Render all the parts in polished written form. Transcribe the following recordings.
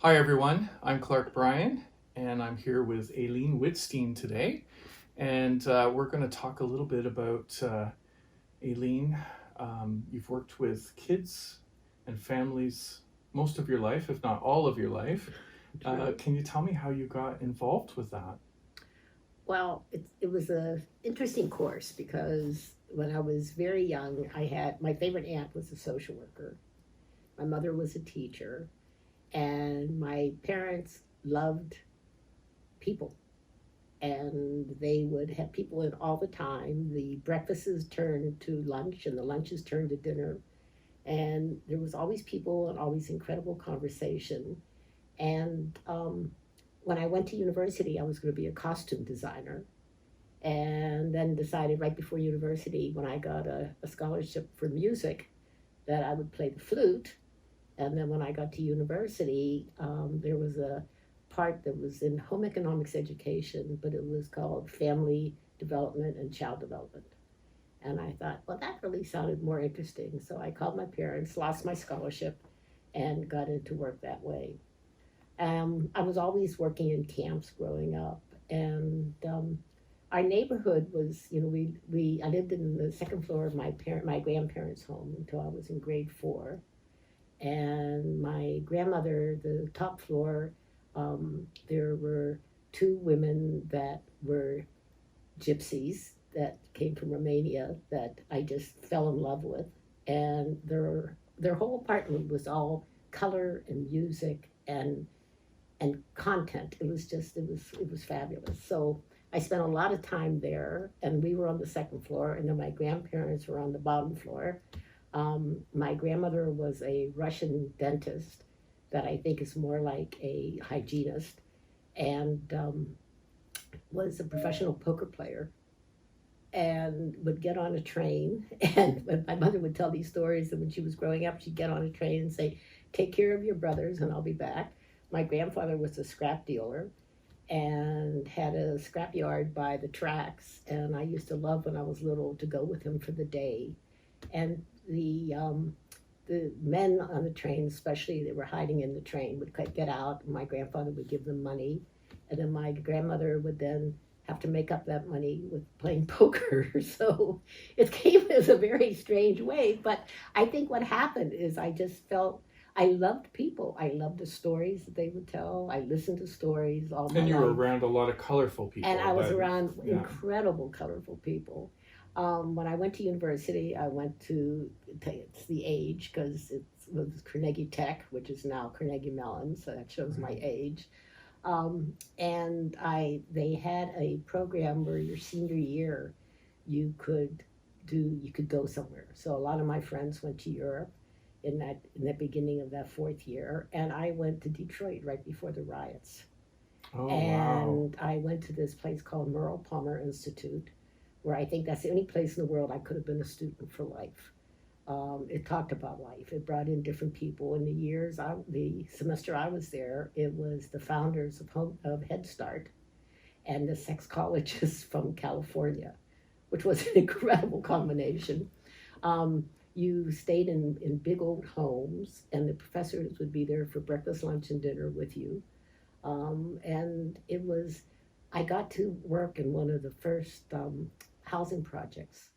Hi everyone, I'm Bryan, and I'm here with Ailene Wittstein today, and we're going to talk a little bit about Ailene. You've worked with kids and families most of your life, if not all of your life. Can you tell me how you got involved with that? Well, it was a interesting course because when I was very young, I had my favorite aunt was a social worker. My mother was a teacher, and my parents loved people. And they would have people in all the time. The breakfasts turned to lunch, and the lunches turned to dinner. And there was always people and always incredible conversation. And when I went to university, I was going to be a costume designer and then decided right before university when I got a scholarship for music that I would play the flute. And then when I got to university, there was a part that was in home economics education, but it was called family development and child development. And I thought, well, that really sounded more interesting. So I called my parents, lost my scholarship, and got into work that way. I was always working in camps growing up, and our neighborhood was, I lived in the second floor of my grandparents' home until I was in grade 4, and my grandmother, the top floor, there were two women that were gypsies that came from Romania that I just fell in love with, and their whole apartment was all color and music and content. It was fabulous. So I spent a lot of time there, and we were on the second floor, and then my grandparents were on the bottom floor. My grandmother was a Russian dentist that I think is more like a hygienist, and was a professional poker player and would get on a train. And when my mother would tell these stories, and when she was growing up, she'd get on a train and say, "Take care of your brothers, and I'll be back." My grandfather was a scrap dealer and had a scrap yard by the tracks, and I used to love when I was little to go with him for the day. And the men on the train, especially, that were hiding in the train, would get out, and my grandfather would give them money, and then my grandmother would then have to make up that money with playing poker. So it came as a very strange way. But I think what happened is I just felt I loved people. I loved the stories that they would tell. I listened to stories all my And you were life. around a lot of colorful And I people, was but around yeah. incredible, colorful people. When I went to university, I went to, it's the age because it was Carnegie Tech, which is now Carnegie Mellon, so that shows my Right. age. And they had a program where your senior year you could you could go somewhere. So a lot of my friends went to Europe in the beginning of that fourth year, and I went to Detroit right before the riots. Oh, wow. And I went to this place called Merle Palmer Institute, where I think that's the only place in the world I could have been a student for life. It talked about life. It brought in different people. In the semester I was there, it was the founders of Head Start and the sexologists from California, which was an incredible combination. You stayed in big old homes, and the professors would be there for breakfast, lunch, and dinner with you. And I got to work in one of the first housing projects.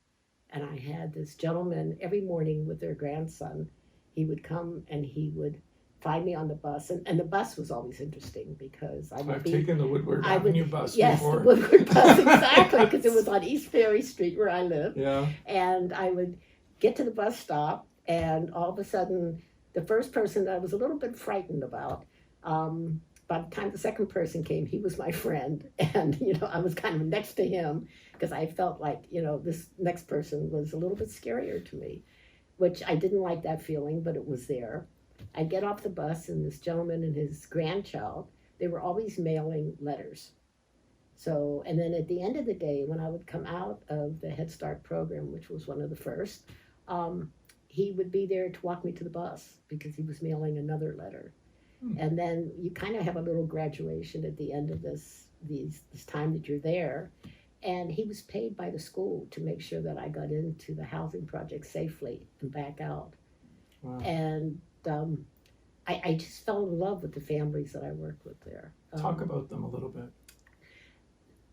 And I had this gentleman every morning with their grandson. He would come and he would find me on the bus. And the bus was always interesting because I've taken the Woodward I would, Avenue bus yes, the before. Woodward bus, exactly, because it was on East Ferry Street where I lived. Yeah. And I would get to the bus stop, and all of a sudden, the first person that I was a little bit frightened about, by the time the second person came, he was my friend. And, I was kind of next to him because I felt like, this next person was a little bit scarier to me, which I didn't like that feeling, but it was there. I'd get off the bus, and this gentleman and his grandchild, they were always mailing letters. So, and then at the end of the day, when I would come out of the Head Start program, which was one of the first, um, he would be there to walk me to the bus because he was mailing another letter. Hmm. And then you kind of have a little graduation at the end of this time that you're there. And he was paid by the school to make sure that I got into the housing project safely and back out. Wow. And I just fell in love with the families that I worked with there. Talk about them a little bit.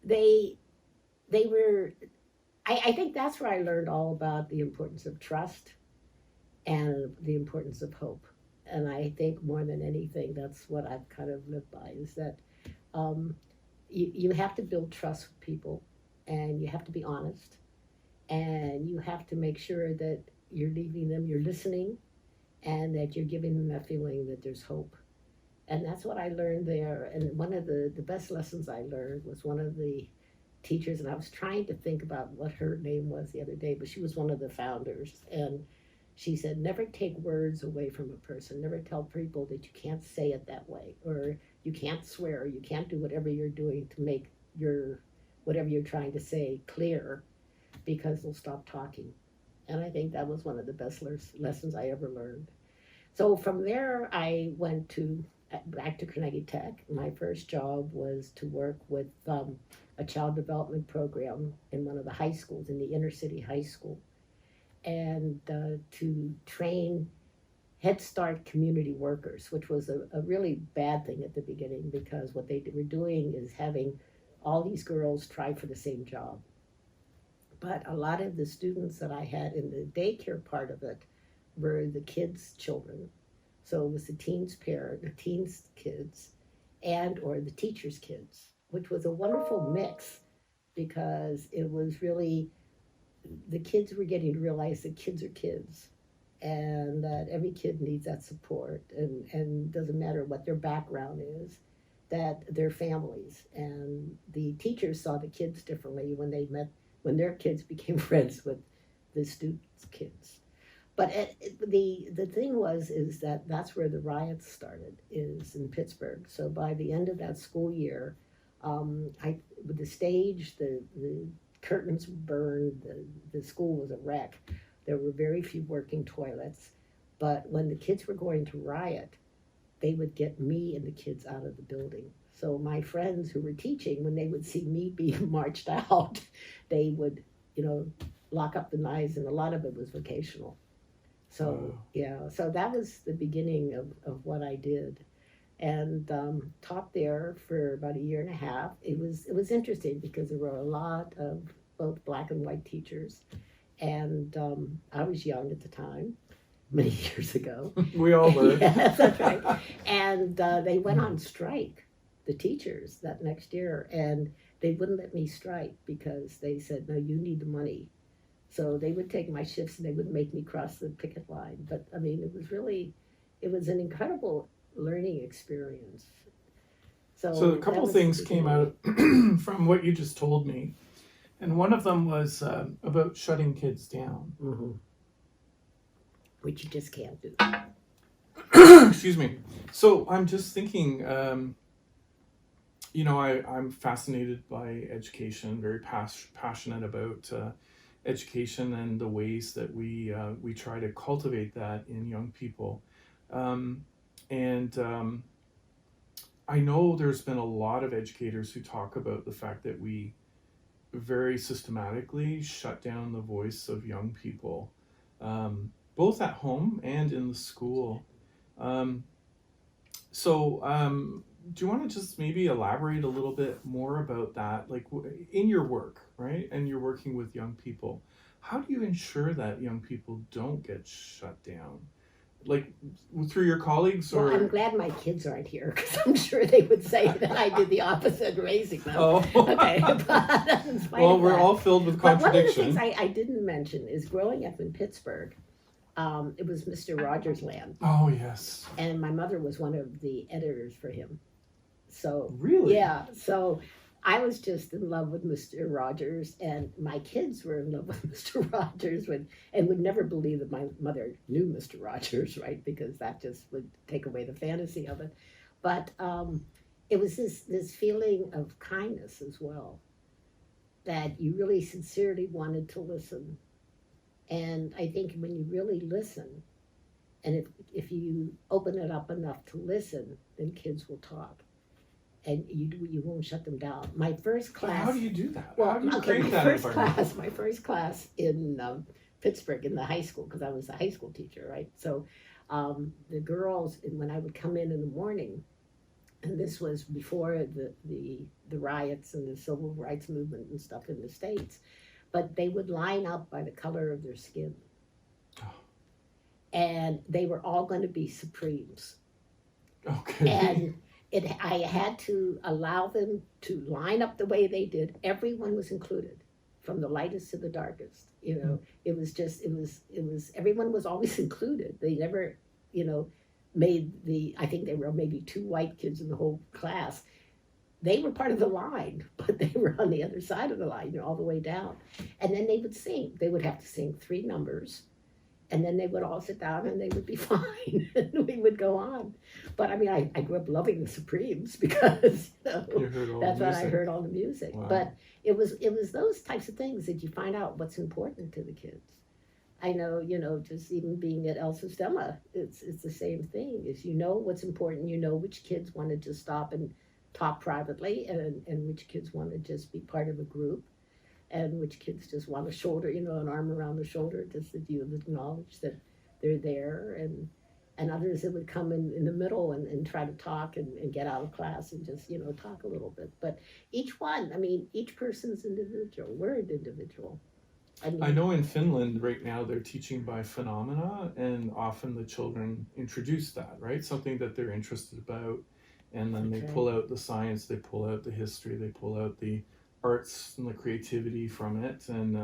They were, I think that's where I learned all about the importance of trust and the importance of hope. And I think more than anything, that's what I've kind of lived by, is that um, you have to build trust with people, and you have to be honest, and you have to make sure that you're leaving them, you're listening, and that you're giving them that feeling that there's hope. And that's what I learned there. And one of the best lessons I learned was one of the teachers, and I was trying to think about what her name was the other day, but she was one of the founders. And she said, never take words away from a person. Never tell people that you can't say it that way, or you can't swear, or you can't do whatever you're doing to make your whatever you're trying to say clear, because they'll stop talking. And I think that was one of the best lessons I ever learned. So from there, I went back to Carnegie Tech. My first job was to work with a child development program in one of the high schools, in the inner city high school, and to train Head Start community workers, which was a really bad thing at the beginning, because what they were doing is having all these girls try for the same job. But a lot of the students that I had in the daycare part of it were the kids' children. So it was the teens' kids, and or the teachers' kids, which was a wonderful mix, because it was really, the kids were getting to realize that kids are kids, and that every kid needs that support, and doesn't matter what their background is, that they're families. And the teachers saw the kids differently when their kids became friends with the students' kids. But the thing is that that's where the riots started, is in Pittsburgh. So by the end of that school year, with the stage, the curtains were burned, the school was a wreck. There were very few working toilets. But when the kids were going to riot, they would get me and the kids out of the building. So my friends who were teaching, when they would see me being marched out, they would, lock up the knives, and a lot of it was vocational. So, yeah, so that was the beginning of what I did, and taught there for about a year and a half. It was interesting, because there were a lot of both black and white teachers, and I was young at the time, many years ago. We all were. Yes, that's right. And they went on strike, the teachers, that next year, and they wouldn't let me strike, because they said, no, you need the money. So they would take my shifts, and they would make me cross the picket line. But I mean, it was an incredible learning experience. So a couple things came out from what you just told me. And one of them was about shutting kids down. Mm-hmm. Which you just can't do. Excuse me. So I'm just thinking, I'm fascinated by education, very passionate about education and the ways that we try to cultivate that in young people. I know there's been a lot of educators who talk about the fact that we very systematically shut down the voice of young people, both at home and in the school. Do you want to just maybe elaborate a little bit more about that? Like in your work, right? And you're working with young people. How do you ensure that young people don't get shut down? Like through your colleagues, or? Well, I'm glad my kids aren't here, because I'm sure they would say that I did the opposite, raising them. Oh. Okay. But well, we're all filled with contradiction. One of the things I didn't mention is growing up in Pittsburgh, it was Mr. Rogers' land. Oh, yes. And my mother was one of the editors for him. So really? Yeah. So I was just in love with Mr. Rogers, and my kids were in love with Mr. Rogers, and would never believe that my mother knew Mr. Rogers, right? Because that just would take away the fantasy of it. But it was this feeling of kindness as well, that you really sincerely wanted to listen. And I think when you really listen, and if you open it up enough to listen, then kids will talk. And you won't shut them down. My first class. How do you do that? Well, How do you okay, create that environment? My first class in Pittsburgh in the high school, because I was a high school teacher, right? So The girls, and when I would come in the morning, and this was before the riots and the civil rights movement and stuff in the States, but they would line up by the color of their skin. Oh. And they were all going to be Supremes. Okay. And I had to allow them to line up the way they did. Everyone was included, from the lightest to the darkest. It was everyone was always included. They never, made I think there were maybe 2 white kids in the whole class. They were part of the line, but they were on the other side of the line, all the way down. And then they would sing. They would have to sing 3 numbers. And then they would all sit down and they would be fine. And we would go on. But I mean, I grew up loving the Supremes because that's when I heard all the music. Wow. But it was those types of things that you find out what's important to the kids. I know, just even being at El Sistema, it's the same thing. Is what's important, which kids want to just stop and talk privately, and which kids want to just be part of a group. And which kids just want a shoulder, an arm around the shoulder, just that you acknowledge that they're there, and others that would come in the middle and try to talk and get out of class and just, talk a little bit. But each person's individual. We're an individual. I know in Finland right now they're teaching by phenomena, and often the children introduce that, right? Something that they're interested about, and then they pull out the science, they pull out the history, they pull out the arts and the creativity from it, and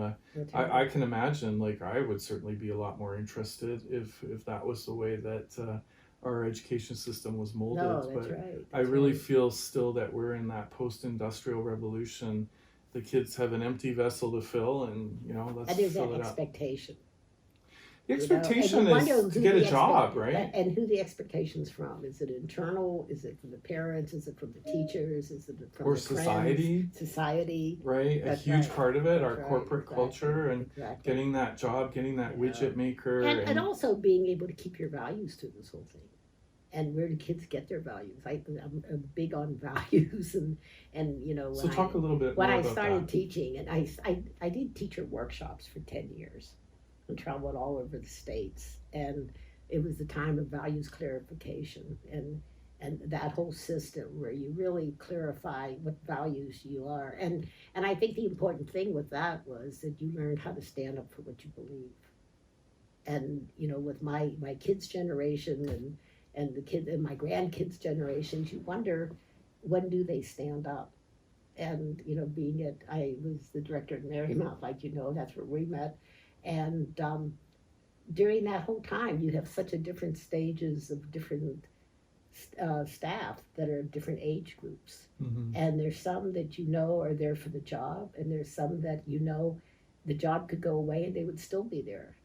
I can imagine, I would certainly be a lot more interested if that was the way that our education system was molded. No, that's right. I really feel still that we're in that post-industrial revolution. The kids have an empty vessel to fill, and let's there's fill that it expectation. up. The expectation is to get a job, right? And who the expectation's from? Is it internal? Is it from the parents? Is it from the teachers? Is it from the society? Friends? Society, right? A huge part of it, our corporate culture, and getting that job, getting that widget maker, and also being able to keep your values to this whole thing. And where do kids get their values? I'm big on values, and so talk a little bit when more I about started that. teaching, and I did teacher workshops for 10 years. And traveled all over the States, and it was the time of values clarification and that whole system where you really clarify what values you are, and I think the important thing with that was that you learned how to stand up for what you believe. And with my kids' generation and the kids and my grandkids' generations, you wonder, when do they stand up? And I was the director at Marymount, that's where we met. And during that whole time, you have such a different stages of different staff that are different age groups. Mm-hmm. And there's some that are there for the job, and there's some that the job could go away and they would still be there,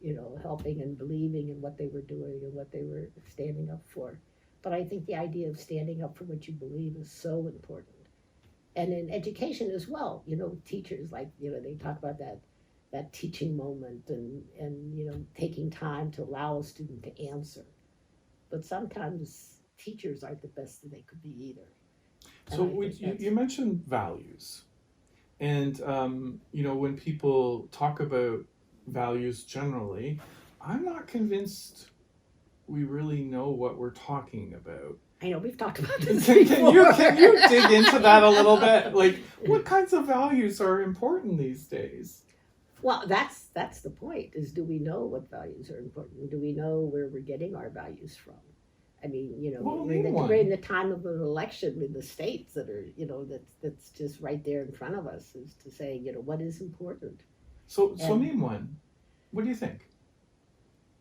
helping and believing in what they were doing and what they were standing up for. But I think the idea of standing up for what you believe is so important. And in education as well, teachers, they talk about that teaching moment and taking time to allow a student to answer. But sometimes teachers aren't the best that they could be either. So you mentioned values. And, when people talk about values generally, I'm not convinced we really know what we're talking about. I know, we've talked about this Can before. you dig into that a little bit? What kinds of values are important these days? Well, that's the point, is do we know what values are important? Do we know where we're getting our values from? I mean, we're in the time of an election in the States that are, that's just right there in front of us, is to say, what is important. So name one. What do you think?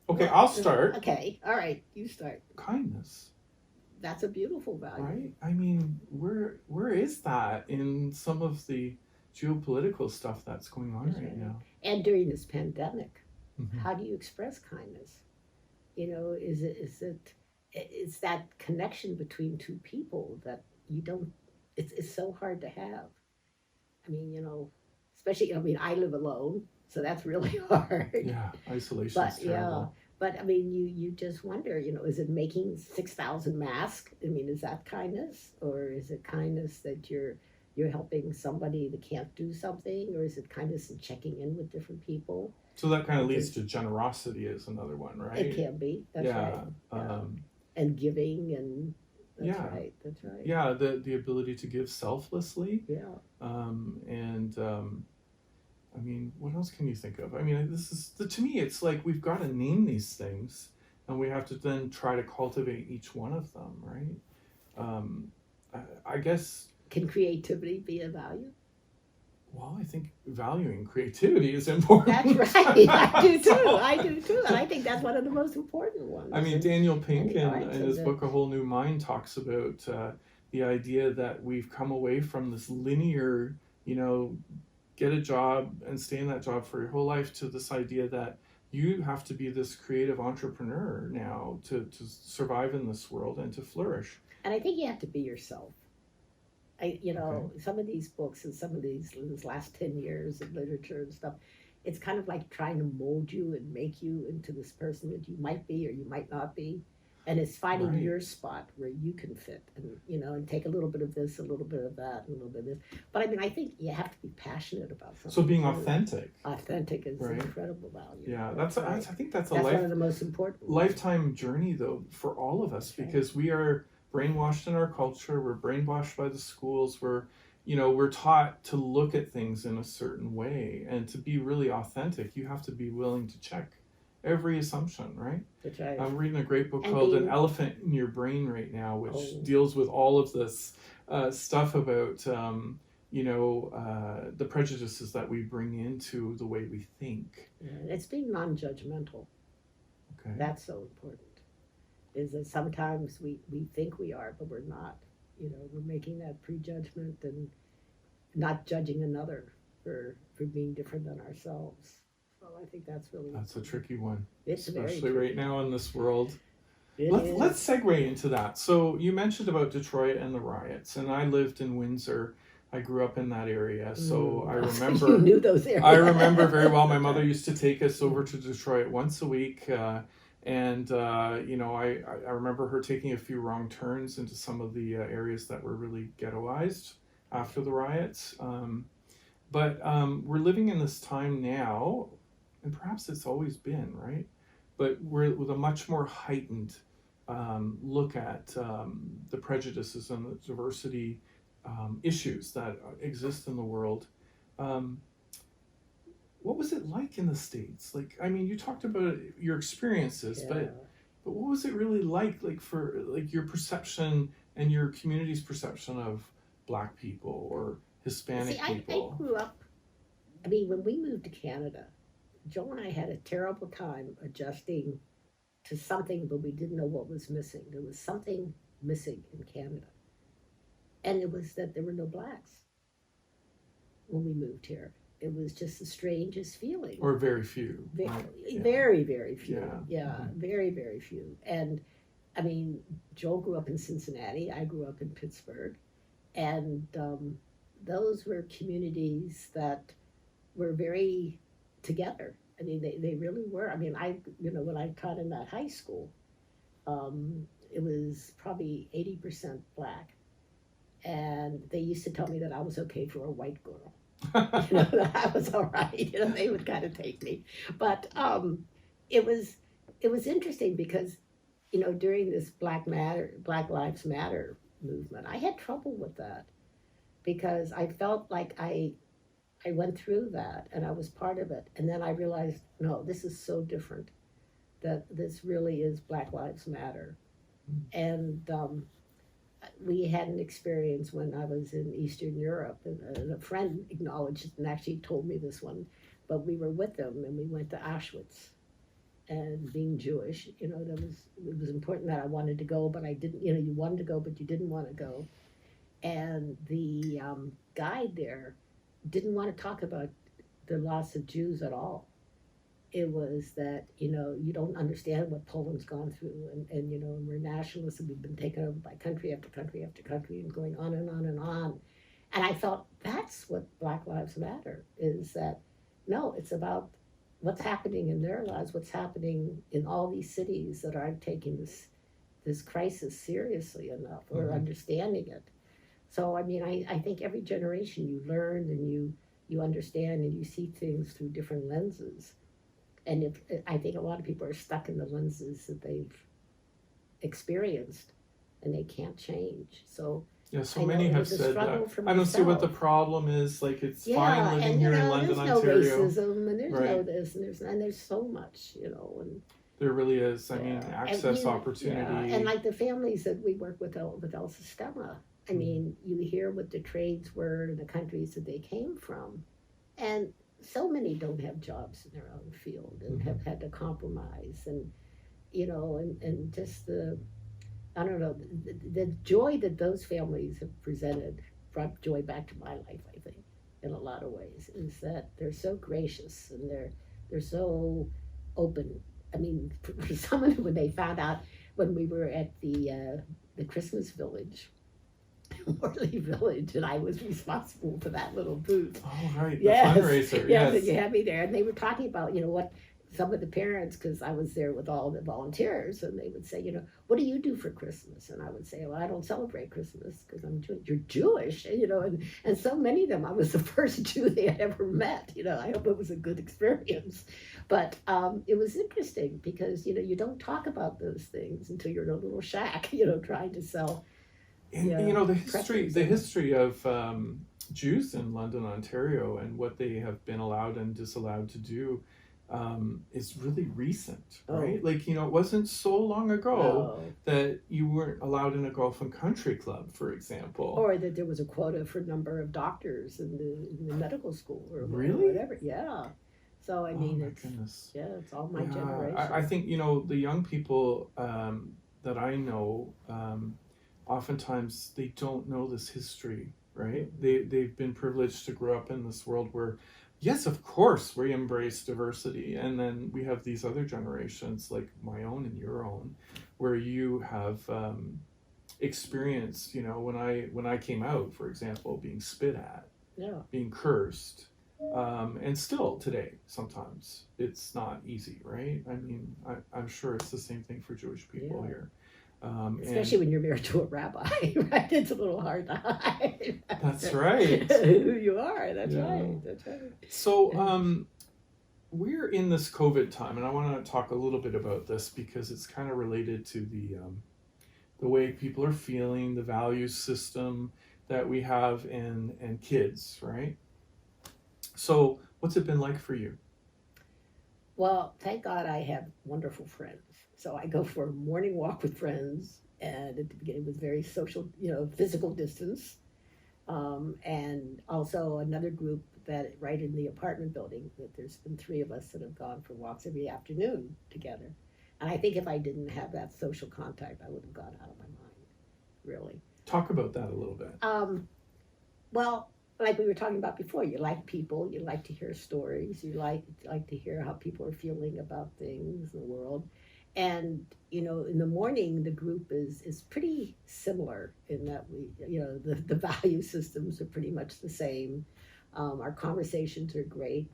Okay, I'll start. Okay, all right, you start. Kindness. That's a beautiful value. Right? I mean, where is that in some of the geopolitical stuff that's going on right now? And during this pandemic, mm-hmm. How do you express kindness? It's that connection between two people that it's so hard to have. I mean, especially, I live alone, so that's really hard. Yeah, isolation is terrible. But I mean, you just wonder, is it making 6,000 masks? I mean, is that kindness, or is it kindness that you're you're helping somebody that can't do something, or is it kind of some checking in with different people? So that kind of leads to generosity is another one, right? It can be. That's right. Yeah. And giving, and that's right. That's right. Yeah, the ability to give selflessly. Yeah. I mean, what else can you think of? I mean, to me, it's like we've got to name these things, and we have to then try to cultivate each one of them, right? I guess. Can creativity be a value? Well, I think valuing creativity is important. That's right. I do too. And I think that's one of the most important ones. I mean, Daniel Pink in his book A Whole New Mind talks about the idea that we've come away from this linear, get a job and stay in that job for your whole life, to this idea that you have to be this creative entrepreneur now to survive in this world and to flourish. And I think you have to be yourself. Some of these books and some of these last 10 years of literature and stuff, it's kind of like trying to mold you and make you into this person that you might be or you might not be. And it's finding your spot where you can fit and take a little bit of this, a little bit of that, and a little bit of this. But I mean, I think you have to be passionate about something. So being authentic. Authentic is an incredible value. Yeah, I think that's one of the most important lifetime journey, though, for all of us, because we are brainwashed in our culture. We're brainwashed by the schools. We're taught to look at things in a certain way, and to be really authentic, you have to be willing to check every assumption, right? That's right. I'm reading a great book called An Elephant in Your Brain right now, which deals with all of this stuff about the prejudices that we bring into the way we think. Yeah, it's being non-judgmental. Okay. That's so important. Is that sometimes we think we are, but we're not. We're making that prejudgment and not judging another for being different than ourselves. So I think that's really a tricky one. It's especially right now in this world. Let's segue into that. So you mentioned about Detroit and the riots, and I lived in Windsor. I grew up in that area, so I remember. You knew those areas. I remember very well. My mother used to take us over to Detroit once a week. I remember her taking a few wrong turns into some of the areas that were really ghettoized after the riots. But we're living in this time now, and perhaps it's always been, right? But we're with a much more heightened look at the prejudices and the diversity issues that exist in the world. What was it like in the States? You talked about your experiences, but what was it really like for your perception and your community's perception of Black people or Hispanic people? I grew up, when we moved to Canada, Joe and I had a terrible time adjusting to something, but we didn't know what was missing. There was something missing in Canada. And it was that there were no Blacks when we moved here. It was just the strangest feeling. Or very few. Very, very few. Yeah, Mm-hmm. very, very few. And Joel grew up in Cincinnati. I grew up in Pittsburgh. And those were communities that were very together. They really were. When I taught in that high school, it was probably 80% Black. And they used to tell me that I was okay for a white girl. That I was all right. They would kind of take me. But it was interesting because, during this Black Lives Matter movement, I had trouble with that because I felt like I went through that and I was part of it. And then I realized, no, this is so different, that this really is Black Lives Matter. And we had an experience when I was in Eastern Europe, and a friend acknowledged it and actually told me this one, but we were with them and we went to Auschwitz. And being Jewish, it was important that I wanted to go, but I didn't, you wanted to go, but you didn't want to go. And the guide there didn't want to talk about the loss of Jews at all. It was that, you don't understand what Poland's gone through, and we're nationalists and we've been taken over by country after country after country and going on and on and on. And I thought, that's what Black Lives Matter is, that, no, it's about what's happening in their lives, what's happening in all these cities that aren't taking this crisis seriously enough or understanding it. So I mean, I think every generation you learn and you understand and you see things through different lenses. And if I think a lot of people are stuck in the lenses that they've experienced and they can't change. So Yeah, so I know many it have was a said struggle that. for I don't see what the myself. problem is. Like, it's fine Yeah, living and here in London, there's no Ontario. racism, and there's no Right. this, and there's so much, and There really is. I mean, yeah, and access, opportunity. and like the families that we work with El Sistema. I Mm. mean, you hear what the trades were in the countries that they came from, and so many don't have jobs in their own field and have had to compromise, and and just the I don't know the joy that those families have presented brought joy back to my life. I think in a lot of ways is that they're so gracious and they're so open. I mean, for someone when they found out when we were at the Christmas village, Morley Village, and I was responsible for that little booth. Oh, right. The Yes, fundraiser. yes, Yes. and you had me there, and they were talking about what some of the parents, because I was there with all the volunteers, and they would say, what do you do for Christmas? And I would say, well, I don't celebrate Christmas because I'm Jewish. You're Jewish, and so many of them, I was the first Jew they had ever met. I hope it was a good experience, but it was interesting because you don't talk about those things until you're in a little shack, trying to sell. And Yeah, the history of Jews in London, Ontario, and what they have been allowed and disallowed to do is really recent, right? Oh. Like, it wasn't so long ago No. that you weren't allowed in a golf and country club, for example. Or that there was a quota for number of doctors in the medical school or Really? whatever. Yeah. So I mean, my it's goodness. yeah, it's all my Yeah, generation. I think the young people that I know, oftentimes they don't know this history, right? They've been privileged to grow up in this world where, yes, of course, we embrace diversity, and then we have these other generations like my own and your own, where you have experienced, when I came out, for example, being spit at, Yeah. being cursed. And still today, sometimes it's not easy, right? I mean, I'm sure it's the same thing for Jewish people Yeah. here. Especially when you're married to a rabbi, right? It's a little hard to hide. That's right. Who you are. That's Yeah. right. That's right. So, we're in this COVID time, and I want to talk a little bit about this because it's kind of related to the way people are feeling, the value system that we have in kids, right? So, what's it been like for you? Well, thank God I have wonderful friends. So I go for a morning walk with friends, and at the beginning it was very social, physical distance. And also another group that right in the apartment building that there's been three of us that have gone for walks every afternoon together. And I think if I didn't have that social contact, I would have gone out of my mind, really. Talk about that a little bit. Well, like we were talking about before, you like people, you like to hear stories, you like to hear how people are feeling about things in the world. And in the morning the group is pretty similar in that we the value systems are pretty much the same. Our conversations are great.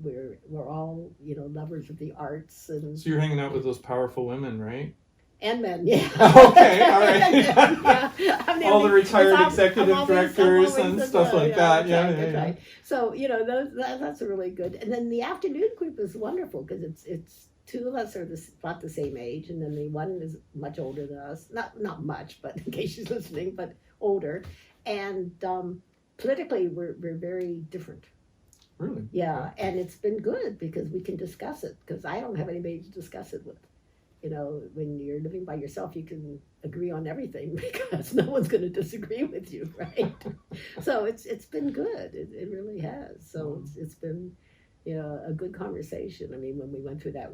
We're all lovers of the arts and So you're hanging out with those powerful women, right? and men, yeah. Okay, all right. Yeah. All the retired I'm executive always directors and stuff like that. Yeah, that's yeah. right. So that's a really good. And then the afternoon group is wonderful because it's two of us are about the same age, and then the one is much older than us. Not much, but in case she's listening, but older. And politically, we're very different. Really? Yeah, and it's been good because we can discuss it because I don't have anybody to discuss it with. When you're living by yourself, you can agree on everything because no one's going to disagree with you, right? So it's been good. It really has. So it's been, a good conversation. I mean, when we went through that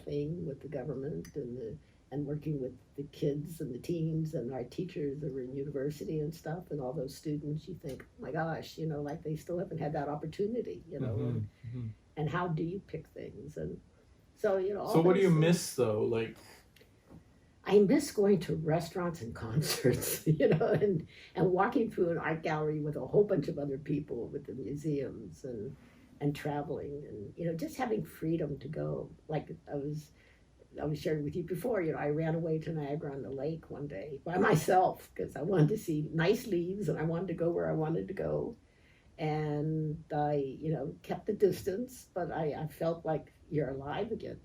thing with the government and working with the kids and the teens and our teachers that were in university and stuff and all those students, you think, oh my gosh, like they still haven't had that opportunity, and how do you pick things and. So So what do you miss though? Like, I miss going to restaurants and concerts, and walking through an art gallery with a whole bunch of other people, with the museums and traveling and just having freedom to go. Like I was sharing with you before, I ran away to Niagara on the Lake one day by myself because I wanted to see nice leaves and I wanted to go where I wanted to go. And I, kept the distance, but I felt like you're alive again,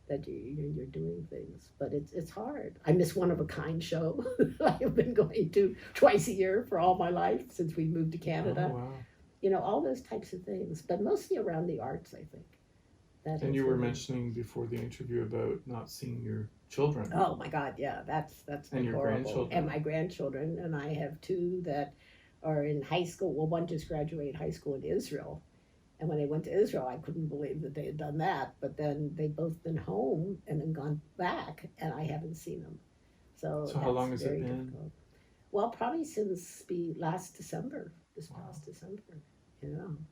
that you're doing things. But it's hard. I miss One of a Kind show. I've been going to twice a year for all my life since we moved to Canada. Oh, wow. All those types of things, but mostly around the arts, I think. And you were mentioning before the interview about not seeing your children. Oh my God, yeah, that's and your horrible. Grandchildren. And my grandchildren, and I have two that are in high school. Well, one just graduated high school in Israel, and when they went to Israel, I couldn't believe that they had done that. But then they both been home and then gone back, and I haven't seen them. So how long has it been? Difficult. Well, probably since last December, this Wow. past December.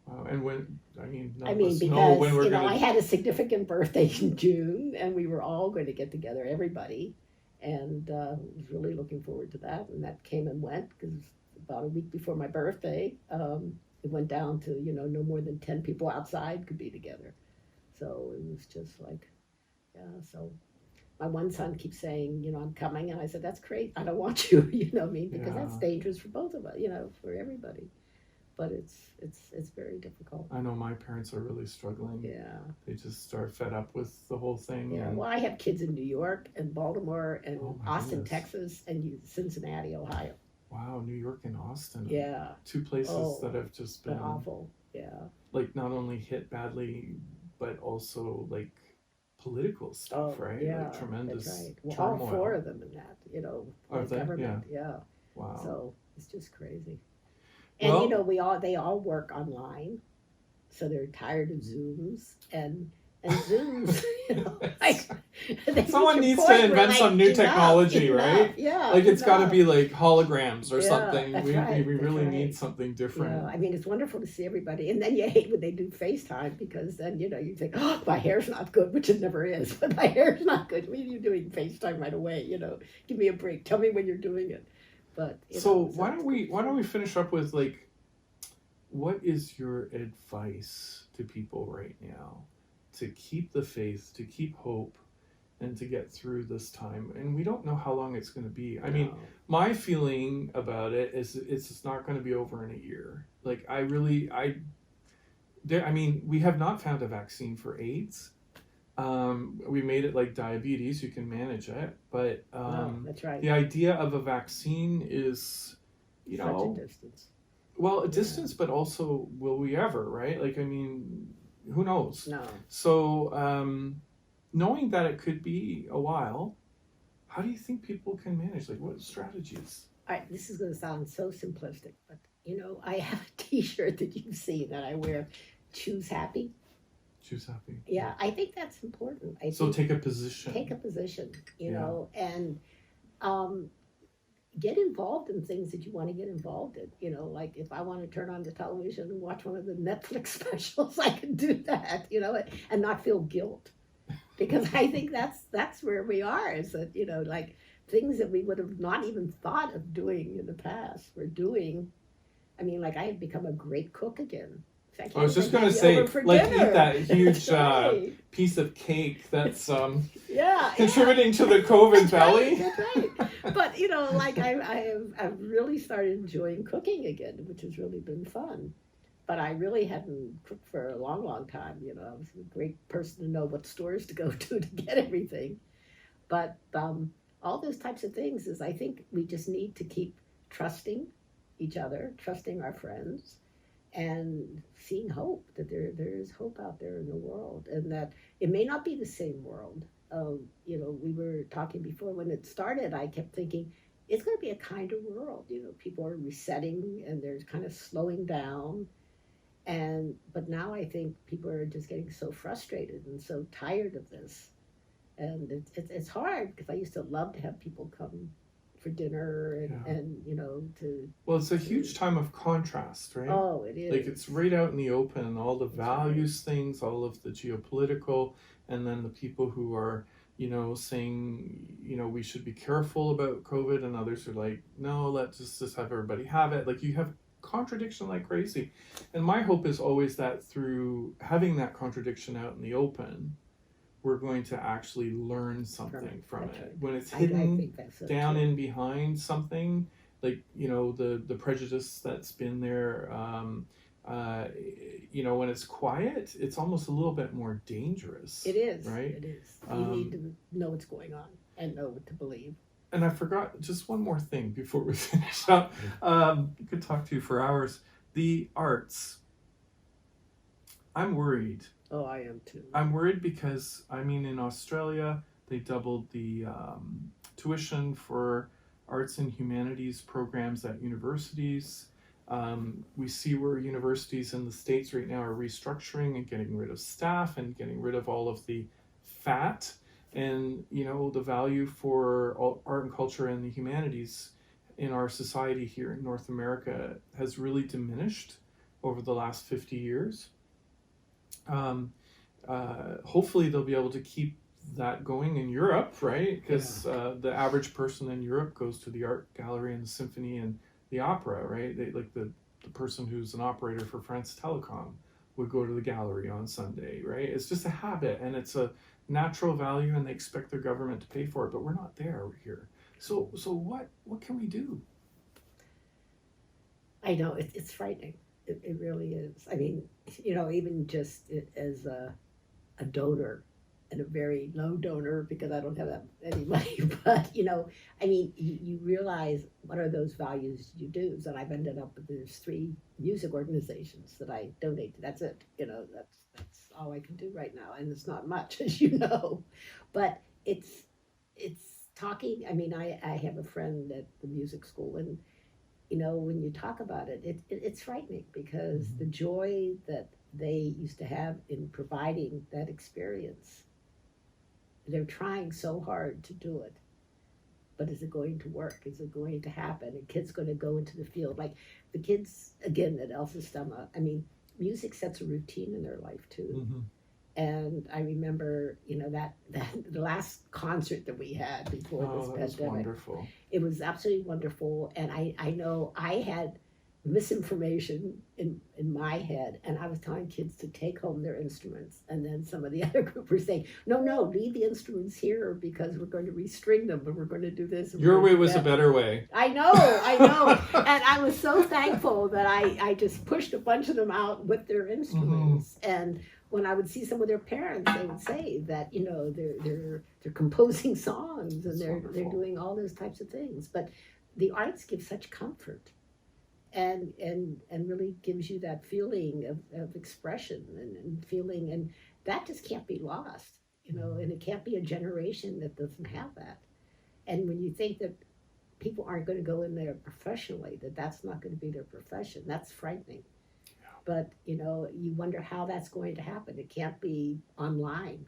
Wow. And when, because, gonna... I had a significant birthday in June and we were all going to get together, everybody. And was really looking forward to that. And that came and went because about a week before my birthday, it went down to, no more than 10 people outside could be together. So it was just like, so my one son keeps saying, I'm coming. And I said, that's great. I don't want you, because that's dangerous for both of us, for everybody. But it's very difficult. I know my parents are really struggling. Yeah. They just are fed up with the whole thing. Yeah. And... Well, I have kids in New York and Baltimore and Austin, goodness. Texas, and Cincinnati, Ohio. Wow, New York and Austin. Yeah. Two places that have just been awful. Yeah. Like not only hit badly, but also like political stuff, right? Yeah. Like tremendous that's right. Well, turmoil. all four of them in that, Are they? government. Yeah. Wow. So it's just crazy. And they all work online, so they're tired of Zooms and Zooms. Someone needs to invent some new technology, right? Yeah, like it's got to be like holograms or something. That's We right. really need something different. Yeah, it's wonderful to see everybody, and then you hate when they do FaceTime because then you think, oh, my hair's not good, which it never is. But my hair's not good. What are you doing FaceTime right away? Give me a break. Tell me when you're doing it. But why don't we finish up with like, what is your advice to people right now to keep the faith, to keep hope, and to get through this time? And we don't know how long it's going to be. I mean, my feeling about it is it's not going to be over in a year. Like we have not found a vaccine for AIDS. We made it like diabetes, you can manage it, but that's right. The idea of a vaccine is, such a distance. Well, a distance, but also will we ever, right? Like, who knows? No. So, knowing that it could be a while, how do you think people can manage? Like, what strategies? All right, this is going to sound so simplistic, but I have a T-shirt that you've seen that I wear. Choose happy. Choose happy. Yeah, I think that's important. So take a position. Take a position, and get involved in things that you want to get involved in. Like if I want to turn on the television and watch one of the Netflix specials, I can do that, and not feel guilt. Because I think that's where we are, is that, like things that we would have not even thought of doing in the past, we're doing. Like I have become a great cook again. I was just going to say, like, dinner. eat that huge right. piece of cake that's contributing to the COVID belly. That's right. But, I've really started enjoying cooking again, which has really been fun. But I really hadn't cooked for a long, long time. I was a great person to know what stores to go to get everything. But all those types of things is I think we just need to keep trusting each other, trusting our friends, and seeing hope, that there is hope out there in the world, and that it may not be the same world. We were talking before when it started, I kept thinking, it's going to be a kinder world. People are resetting and they're kind of slowing down. But now I think people are just getting so frustrated and so tired of this. And it's hard because I used to love to have people come for dinner and to. Well, it's a huge time of contrast, right? Oh, it is. Like it's right out in the open, all the values things, all of the geopolitical, and then the people who are, saying, we should be careful about COVID, and others are like, no, let's just have everybody have it. Like you have contradiction like crazy. And my hope is always that through having that contradiction out in the open, we're going to actually learn something from it. Right. When it's I hidden think that's so down true. in behind something, like, you know, the prejudice that's been there, you know, when it's quiet, it's almost a little bit more dangerous. It is. Right? It is. You need to know what's going on and know what to believe. And I forgot just one more thing before we finish up. Could talk to you for hours. The arts. I'm worried. Oh, I am too. I'm worried because, I mean, in Australia, they doubled the tuition for arts and humanities programs at universities. We see where universities in the States right now are restructuring and getting rid of staff and getting rid of all of the fat. And, you know, the value for art and culture and the humanities in our society here in North America has really diminished over the last 50 years. Hopefully they'll be able to keep that going in Europe, right? Because the average person in Europe goes to the art gallery and the symphony and the opera, right? They, like the person who's an operator for France Telecom would go to the gallery on Sunday, right? It's just a habit and it's a natural value and they expect their government to pay for it, but we're not there here. So what can we do? I know, it's frightening. It really is. I mean, you know, even just as a donor, and a very low donor because I don't have that any money, but you know, I mean, you realize what are those values you do. And I've ended up with there's 3 music organizations that I donate to. That's it. You know, that's all I can do right now, and it's not much, as you know, but it's talking. I mean, I have a friend at the music school, and you know, when you talk about it, it's frightening because the joy that they used to have in providing that experience, they're trying so hard to do it. But is it going to work? Is it going to happen? Are kids going to go into the field? Like the kids, again, at Elsa Stemma, I mean, music sets a routine in their life too. Mm-hmm. And I remember, you know, that the last concert that we had before this that was pandemic. wonderful. It was absolutely wonderful. And I know I had misinformation in my head, and I was telling kids to take home their instruments, and then some of the other group were saying, no, leave the instruments here because we're going to restring them and we're going to do this. Your way was a better way. I know. And I was so thankful that I just pushed a bunch of them out with their instruments. And when I would see some of their parents, they would say that, you know, they're composing songs and they're doing all those types of things. But the arts give such comfort. And really gives you that feeling of expression and feeling, and that just can't be lost, you know, and it can't be a generation that doesn't have that. And when you think that people aren't going to go in there professionally, that's not going to be their profession, that's frightening. Yeah. But, you know, you wonder how that's going to happen. It can't be online.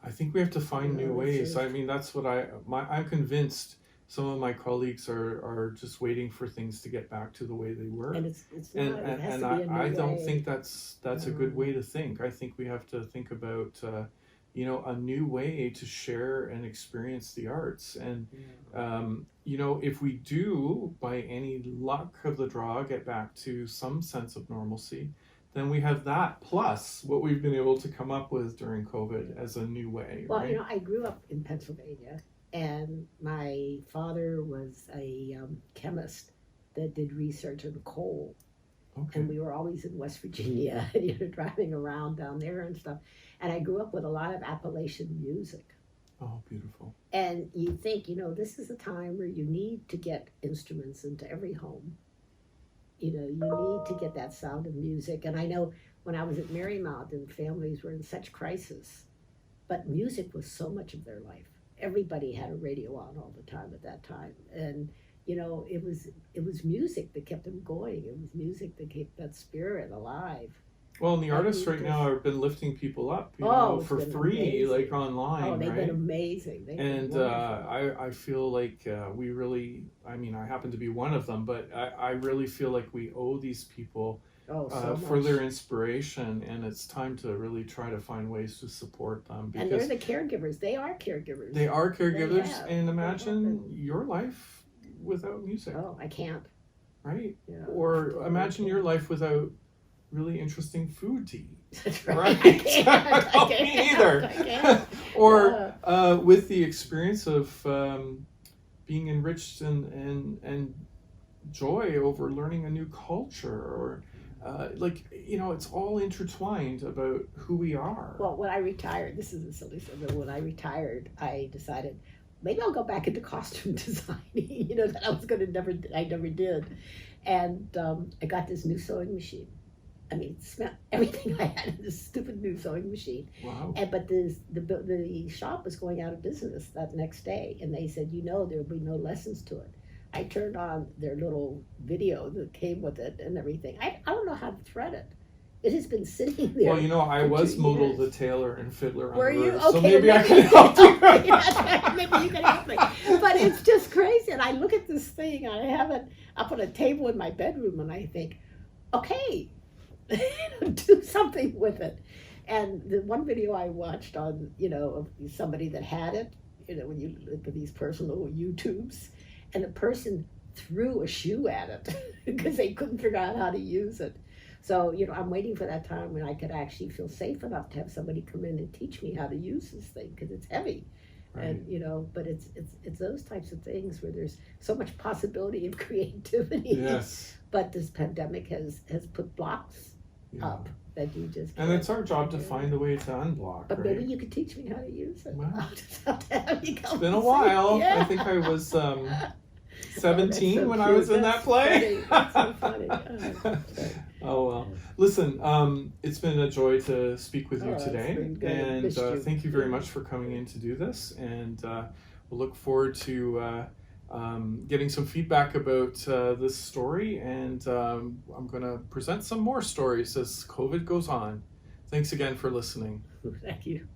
I think we have to find new ways. I mean, that's what I'm convinced. Some of my colleagues are just waiting for things to get back to the way they were. And it's not. It has to be a new I don't way. think that's a good way to think. I think we have to think about, you know, a new way to share and experience the arts. And, you know, if we do, by any luck of the draw, get back to some sense of normalcy, then we have that plus what we've been able to come up with during COVID as a new way. Well, right? you know, I grew up in Pennsylvania. And my father was a chemist that did research on coal. Okay. And we were always in West Virginia, you know, driving around down there and stuff. And I grew up with a lot of Appalachian music. Oh, beautiful. And you think, you know, this is a time where you need to get instruments into every home. You know, you need to get that sound of music. And I know when I was at Marymount and families were in such crisis, but music was so much of their life. Everybody had a radio on all the time at that time, and you know, it was music that kept them going. It was music that kept that spirit alive. Well, and the artists right now have been lifting people up, you know, for free, like online. Oh, they've right? been amazing. I feel like we really, I mean, I happen to be one of them, but I really feel like we owe these people for their inspiration, and it's time to really try to find ways to support them. And they're the caregivers. They are caregivers. They are caregivers, and imagine your life without music. Oh, I can't. Right? Yeah. Or imagine your life without really interesting food to eat. That's Right? I can't. No, me either. I can't. Or with the experience of being enriched and joy over learning a new culture, or it's all intertwined about who we are. Well, when I retired, this is a silly story, but when I retired, I decided maybe I'll go back into costume designing. That I was going to I never did. And I got this new sewing machine. I mean, it spent everything I had in this stupid new sewing machine. Wow. But the shop was going out of business that next day, and they said, there'll be no lessons to it. I turned on their little video that came with it and everything. I don't know how to thread it. It has been sitting there. Well, I was 2 Modal years. the tailor and Fiddler on Were the you? Roof, Okay, so maybe I maybe can you help can you. help me. That's right. Maybe you can help me. But it's just crazy. And I look at this thing, and I have it up on a table in my bedroom, and I think, okay, do something with it. And the one video I watched on, of somebody that had it, when you look at these personal YouTubes, and the person threw a shoe at it because they couldn't figure out how to use it. So, I'm waiting for that time when I could actually feel safe enough to have somebody come in and teach me how to use this thing, because it's heavy. Right. And, but it's those types of things where there's so much possibility of creativity. Yes. But this pandemic has put blocks up that you just can't. And it's our job to find a way to unblock. But right? maybe you could teach me how to use it. Well, I'll just have to have you come. It's been a and see. while. Yeah. I think I was 17 so when I cute. was in that That's play. funny. That's so funny. Oh well. Listen, it's been a joy to speak with you It's today, been good. and Missed you. thank you very much for coming in to do this. And we'll look forward to getting some feedback about this story, and I'm going to present some more stories as COVID goes on. Thanks again for listening. Thank you.